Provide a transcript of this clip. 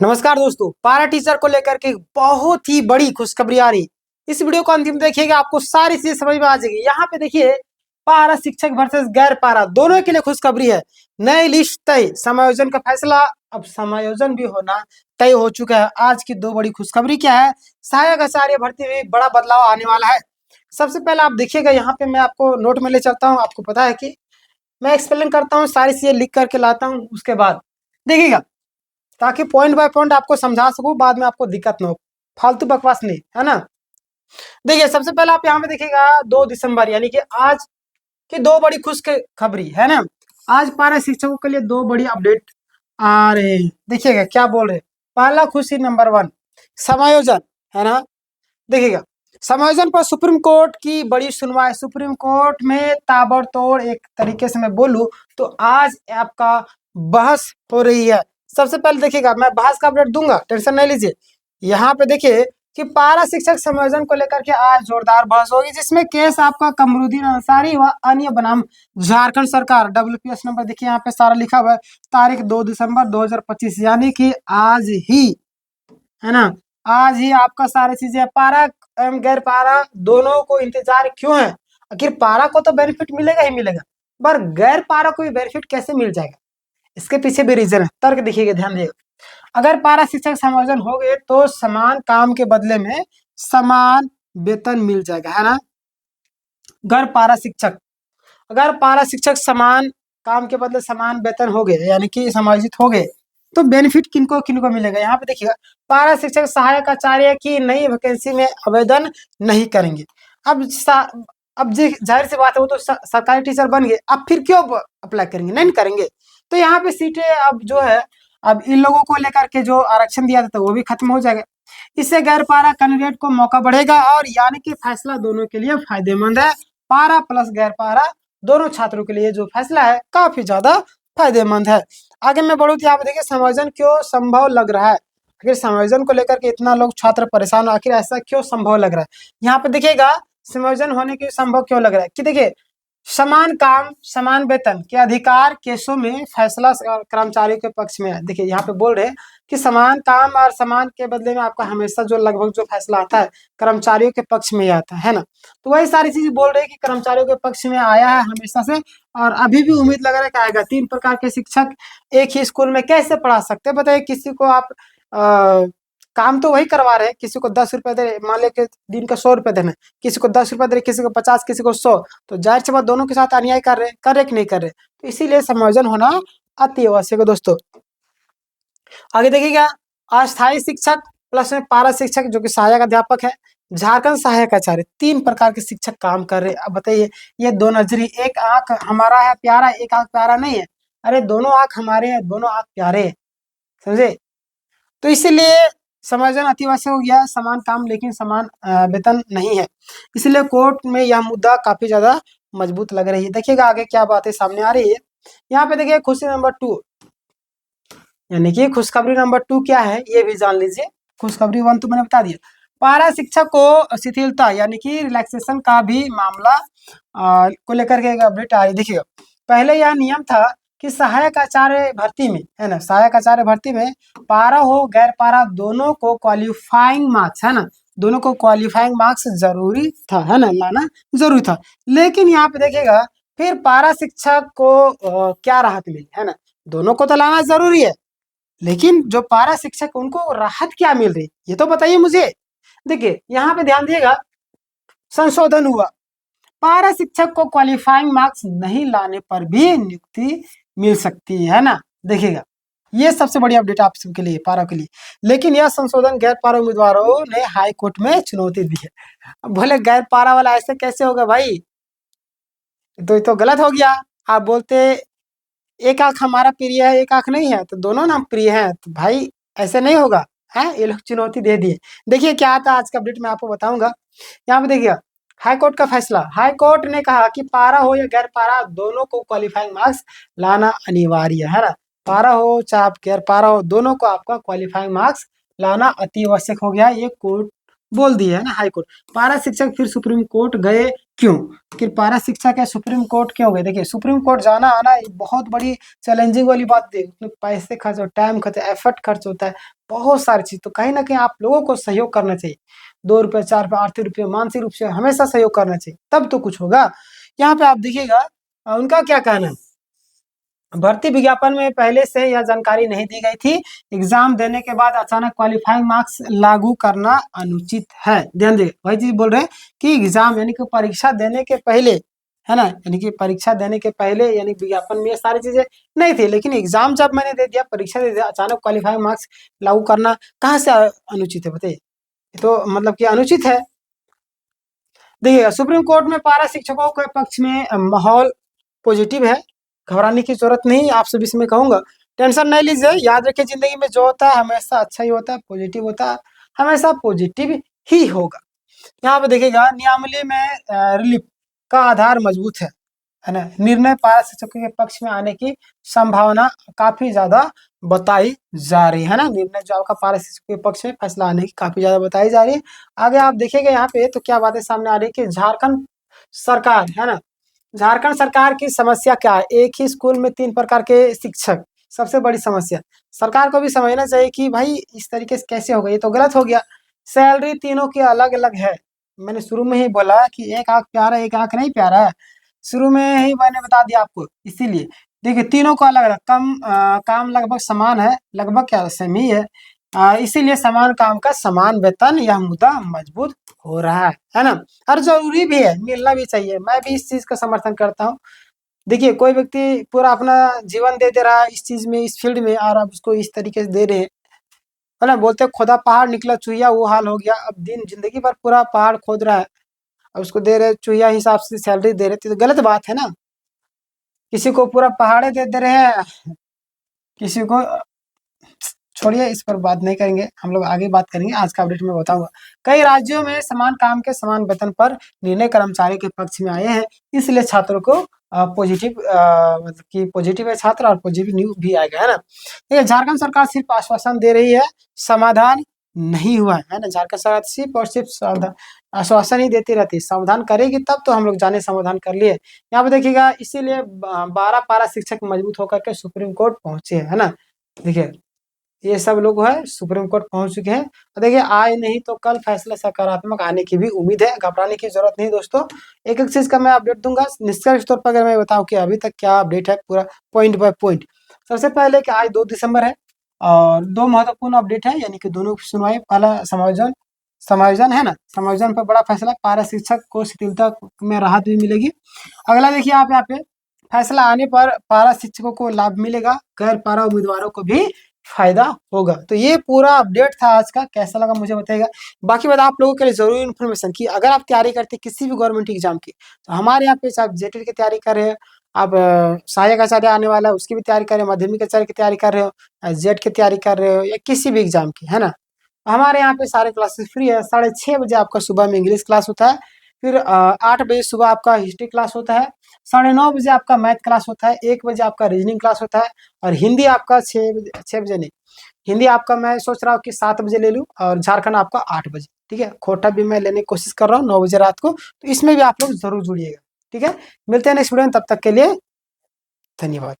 नमस्कार दोस्तों, पारा टीचर को लेकर के बहुत ही बड़ी खुशखबरी आ रही। इस वीडियो को अंतिम देखिएगा, आपको सारी चीजें समझ में आ जाएगी। यहाँ पे देखिए, पारा शिक्षक वर्सेस गैर पारा दोनों के लिए खुशखबरी है। नई लिस्ट तय, समायोजन का फैसला, अब समायोजन भी होना तय हो चुका है। आज की दो बड़ी खुशखबरी क्या है? सहायक आचार्य भर्ती में बड़ा बदलाव आने वाला है। सबसे पहले आप देखिएगा, यहाँ पे मैं आपको नोट में ले चलता हूँ। आपको पता है कि मैं एक्सप्लेन करता हूँ, सारी चीजें लिख करके लाता हूँ, उसके बाद देखिएगा, ताकि पॉइंट बाय पॉइंट आपको समझा सकूं, बाद में आपको दिक्कत ना हो। फालतू बकवास नहीं, है ना। देखिए, सबसे पहले आप यहाँ पे देखिएगा 2 दिसंबर यानी कि आज की दो बड़ी खुश खबरी है ना। आज पारा शिक्षकों के लिए दो बड़ी अपडेट आ रहे हैं। देखिएगा क्या बोल रहे हैं। पहला खुशी नंबर 1, समायोजन, है ना। देखिएगा, समायोजन पर सुप्रीम कोर्ट की बड़ी सुनवाई। सुप्रीम कोर्ट में ताबड़तोड़, एक तरीके से मैं बोलूं तो आज आपका बहस हो रही है। सबसे पहले देखिएगा, मैं बहस का अपडेट दूंगा, टेंशन नहीं लीजिए। यहाँ पे देखिए कि पारा शिक्षक समायोजन को लेकर के आज जोरदार बहस होगी, जिसमें केस आपका कमरुद्दीन अंसारी व अन्य बनाम झारखंड सरकार। WPS नंबर देखिए यहाँ पे सारा लिखा हुआ है। तारीख 2 दिसंबर 2025 यानी कि आज ही, है ना। आज ही आपका सारी चीजें, पारा एवं गैर पारा दोनों को इंतजार क्यों है? आखिर पारा को तो बेनिफिट मिलेगा ही मिलेगा, पर गैर पारा को भी बेनिफिट कैसे मिल जाएगा? इसके पीछे भी रीजन है, तर्क देखिएगा, ध्यान दिएगा। अगर पारा शिक्षक समायोजन हो गए तो समान काम के बदले में समान वेतन मिल जाएगा, है ना। अगर पारा शिक्षक समान काम के बदले समान वेतन हो गए, यानी कि समायोजित हो गए, तो बेनिफिट किनको किनको मिलेगा? यहाँ पे देखिएगा, पारा शिक्षक सहायक आचार्य की नई वैकेंसी में आवेदन नहीं करेंगे। अब जी जाहिर सी बात है, वो तो सरकारी टीचर बन गए, अब फिर क्यों अप्लाई करेंगे? नहीं करेंगे। तो यहाँ पे सीटें अब जो है, अब इन लोगों को लेकर के जो आरक्षण दिया जाता है वो भी खत्म हो जाएगा। इससे गैर पारा कैंडिडेट को मौका बढ़ेगा, और यानी कि फैसला दोनों के लिए फायदेमंद है। पारा प्लस गैर पारा दोनों छात्रों के लिए जो फैसला है काफी ज्यादा फायदेमंद है। आगे मैं बढ़ूँ तो यहाँ पे देखिए, समायोजन क्यों संभव लग रहा है? आखिर समायोजन को लेकर के इतना लोग छात्र परेशान, आखिर ऐसा क्यों संभव लग रहा है? यहाँ पे देखिएगा, समायोजन होने के संभव क्यों लग रहा है कि देखिए, समान काम समान वेतन के अधिकार केसों में फैसला कर्मचारियों के पक्ष में है। देखिए यहाँ पे बोल रहे हैं कि समान काम और समान के बदले में आपका हमेशा जो लगभग जो फैसला आता है कर्मचारियों के पक्ष में ही आता है ना। तो वही सारी चीजें बोल रहे हैं कि कर्मचारियों के पक्ष में आया है हमेशा से, और अभी भी उम्मीद लग रहा है कि आएगा। 3 प्रकार के शिक्षक एक ही स्कूल में कैसे पढ़ा सकते हैं? बताइए, किसी को आप काम तो वही करवा रहे हैं, किसी को 10 रुपए दे रहे, मान ले के दिन का 100 रुपए देना, किसी को 10 रुपए दे रहे, किसी को 50, किसी को 100, तो जाहिर सी बात दोनों के साथ अन्याय कर रहे कि नहीं कर रहे? तो इसीलिए समायोजन होना अति आवश्यक है दोस्तों। आगे देखिएगा, अस्थायी शिक्षक प्लस में पारा शिक्षक जो कि सहायक अध्यापक है, झारखंड सहायक आचार्य, 3 प्रकार के शिक्षक काम कर रहे हैं। अब बताइए, ये दो नजरी, एक आंख हमारा है प्यारा, एक आंख प्यारा नहीं है। अरे दोनों आंख हमारे हैं, दोनों आंख प्यारे हैं, समझे। तो इसीलिए समायोजन अतिआवश्यक हो गया। समान काम लेकिन समान वेतन नहीं है, इसलिए कोर्ट में यह मुद्दा काफी ज्यादा मजबूत लग रही है। देखिएगा आगे क्या बातें सामने आ रही है। यहाँ पे देखिए, खुशी नंबर 2 यानी कि खुशखबरी नंबर 2 क्या है ये भी जान लीजिए। खुशखबरी 1 तो मैंने बता दिया। पारा शिक्षक को शिथिलता यानी कि रिलैक्सेशन का भी मामला को लेकर के एक अपडेट आ रही है। देखिएगा, पहले यह नियम था कि सहायक आचार्य भर्ती में, है ना, सहायक आचार्य भर्ती में पारा हो गैर पारा दोनों को क्वालिफाइंग मार्क्स, है ना, दोनों को क्वालिफाइंग मार्क्स जरूरी था, है ना, लाना जरूरी था। लेकिन यहाँ पे देखिएगा, फिर पारा शिक्षक को क्या राहत मिली, है ना। दोनों को तो लाना जरूरी है, लेकिन जो पारा शिक्षक उनको राहत क्या मिल रही, ये तो बताइए मुझे। देखिए यहाँ पे ध्यान दिएगा, संशोधन हुआ। पारा शिक्षक को क्वालिफाइंग मार्क्स नहीं लाने पर भी नियुक्ति मिल सकती है ना। देखिएगा, ये सबसे बड़ी अपडेट आप सबके लिए, पारा के लिए। लेकिन यह संशोधन गैर पारा उम्मीदवारों ने हाई कोर्ट में चुनौती दी है। अब बोले गैर पारा वाला ऐसे कैसे होगा भाई? तो ये तो गलत हो गया। आप बोलते एक आंख हमारा प्रिय है, एक आंख नहीं है, तो दोनों नाम प्रिय है, तो भाई ऐसे नहीं होगा, है। ये लोग चुनौती दे दिए। देखिए क्या आता है आज का अपडेट, मैं आपको बताऊंगा। यहाँ पे देखिए, हाई कोर्ट का फैसला। हाई कोर्ट ने कहा कि पारा हो या गैर पारा दोनों को क्वालिफाइंग मार्क्स लाना अनिवार्य है ना। पारा हो चाहे आप गैर पारा हो, दोनों को आपका क्वालिफाइंग मार्क्स लाना अति आवश्यक हो गया, ये कोर्ट बोल दिया है ना, हाई कोर्ट। पारा शिक्षक फिर सुप्रीम कोर्ट गए, क्यों? कि पारा शिक्षक है सुप्रीम कोर्ट क्यों गए? देखिए सुप्रीम कोर्ट जाना आना ये बहुत बड़ी चैलेंजिंग वाली बात है। उसमें पैसे खर्च हो, टाइम खर्च, एफर्ट खर्च होता है, बहुत सारी चीज़। तो कहीं न कहीं आप लोगों को सहयोग करना चाहिए। ₹2, ₹4, आर्थिक रूप से, मानसिक रूप से हमेशा सहयोग करना चाहिए, तब तो कुछ होगा। यहाँ पे आप देखिएगा उनका क्या कहना है? भर्ती विज्ञापन में पहले से यह जानकारी नहीं दी गई थी। एग्जाम देने के बाद अचानक क्वालिफाइंग मार्क्स लागू करना अनुचित है। ध्यान दें, वही चीज बोल रहे हैं कि एग्जाम यानी कि परीक्षा देने के पहले, है ना, यानी कि परीक्षा देने के पहले यानी विज्ञापन में ये सारी चीजें नहीं थी, लेकिन एग्जाम जब मैंने दे दिया, परीक्षा दे दिया, अचानक क्वालिफाइंग मार्क्स लागू करना कहाँ से अनुचित है बताइए? ये तो मतलब कि अनुचित है। देखिए सुप्रीम कोर्ट में पारा शिक्षकों के पक्ष में माहौल पॉजिटिव है, घबराने की जरूरत नहीं। आप सभी से मैं कहूंगा टेंशन नहीं लीजिए, याद रखिए जिंदगी में जो होता है हमेशा अच्छा ही होता है, पॉजिटिव होता है, हमेशा पॉजिटिव ही होगा। यहाँ पे देखिएगा नियमावली में रिलीफ का आधार मजबूत है ना। निर्णय पारा शिक्षकों के पक्ष में आने की संभावना काफी ज्यादा बताई जा रही है ना। निर्णय जो आपका पारा शिक्षकों के पक्ष में फैसला आने की काफी ज्यादा बताई जा रही है। आगे आप देखिएगा यहाँ पे तो क्या बातें सामने आ रही है कि झारखंड सरकार, है ना, झारखंड सरकार की समस्या क्या है? एक ही स्कूल में 3 प्रकार के शिक्षक, सबसे बड़ी समस्या। सरकार को भी समझना चाहिए कि भाई इस तरीके से कैसे होगा, ये तो गलत हो गया। सैलरी तीनों की अलग-अलग है। मैंने शुरू में ही बोला कि एक आँख प्यारा, एक आँख नहीं प्यारा है। शुरू में ही मैंने बता दिया आपको, इसीलिए। देखिए तीनों को अलग-अलग काम लगभग समान है, लगभग क्या सेम ही है। इसीलिए समान काम का समान वेतन, यह मुद्दा मजबूत हो रहा है ना? और ज़रूरी भी है, मिलना भी चाहिए। मैं भी इस चीज़ का समर्थन करता हूँ। देखिए कोई व्यक्ति पूरा अपना जीवन दे दे रहा है इस चीज़ में, इस फील्ड में, और आप उसको इस तरीके से दे रहे हैं, है ना? बोलते हैं खोदा पहाड़ निकला चूहिया, वो हाल हो गया। अब दिन ज़िंदगी भर पूरा पहाड़ खोद रहा है, और उसको दे रहे चूहिया हिसाब से सैलरी दे रहे, तो गलत बात है ना? किसी को पूरा पहाड़े दे दे रहे हैं, किसी को छोड़िए, इस पर बात नहीं करेंगे, हम लोग आगे बात करेंगे। आज का अपडेट मैं बताऊंगा। कई राज्यों में समान काम के समान वेतन पर निर्णय कर्मचारी के पक्ष में आए हैं, इसलिए छात्रों को पॉजिटिव, मतलब कि पॉजिटिव है छात्र, और पॉजिटिव न्यूज भी आएगा, है ना। देखिए झारखंड सरकार सिर्फ आश्वासन दे रही है, समाधान नहीं हुआ है ना। झारखंड सरकार सिर्फ और सिर्फ आश्वासन ही देती रहती है, समाधान करेगी तब तो हम लोग जाने समाधान कर लिए। यहाँ पे देखिएगा इसीलिए 12 पारा शिक्षक मजबूत होकर के सुप्रीम कोर्ट पहुंचे हैं, है ना। देखिए ये सब लोग है सुप्रीम कोर्ट पहुंच चुके हैं। तो देखिए आए नहीं तो कल फैसला सकारात्मक आने की भी उम्मीद है, घबराने की जरूरत नहीं दोस्तों। एक एक चीज का मैं अपडेट दूंगा। निष्कर्ष तौर पर अगर मैं बताऊं कि अभी तक क्या अपडेट है पूरा पॉइंट बाय पॉइंट। सबसे पहले कि आज 2 दिसंबर है, और 2 महत्वपूर्ण अपडेट है, यानी कि दोनों की सुनवाई। पहला समायोजन, समायोजन है ना, समायोजन पर बड़ा फैसला, पारा शिक्षक को शिथिलता में राहत भी मिलेगी। अगला देखिए आप यहाँ पे फैसला आने पर पारा शिक्षकों को लाभ मिलेगा, गैर पारा उम्मीदवारों को भी फायदा होगा। तो ये पूरा अपडेट था आज का, कैसा लगा मुझे बताइएगा। बाकी बात आप लोगों के लिए जरूरी इन्फॉर्मेशन की अगर आप तैयारी करते हैं किसी भी गवर्नमेंट एग्जाम की, तो हमारे यहाँ पे आप जेटेड की तैयारी कर रहे हैं, आप सहायक आचार्य आने वाला है उसकी भी तैयारी कर रहे हो, माध्यमिक आचार्य की तैयारी कर रहे हो, जेट की तैयारी कर रहे हो, या किसी भी एग्जाम की, है ना, हमारे यहाँ पे सारे क्लासेस फ्री है। 6:30 बजे आपका सुबह में इंग्लिश क्लास होता है, फिर 8 बजे सुबह आपका हिस्ट्री क्लास होता है, 9:30 बजे आपका मैथ क्लास होता है, 1 बजे आपका रीजनिंग क्लास होता है, और हिंदी आपका 6 बजे, 6 बजे नहीं, हिंदी आपका मैं सोच रहा हूँ कि 7 बजे ले लूँ, और झारखंड आपका 8 बजे। ठीक है, खोटा भी मैं लेने की कोशिश कर रहा हूँ 9 बजे रात को, तो इसमें भी आप लोग जरूर जुड़िएगा। ठीक है, मिलते हैं नेक्स्ट वीडियो में, तब तक के लिए धन्यवाद।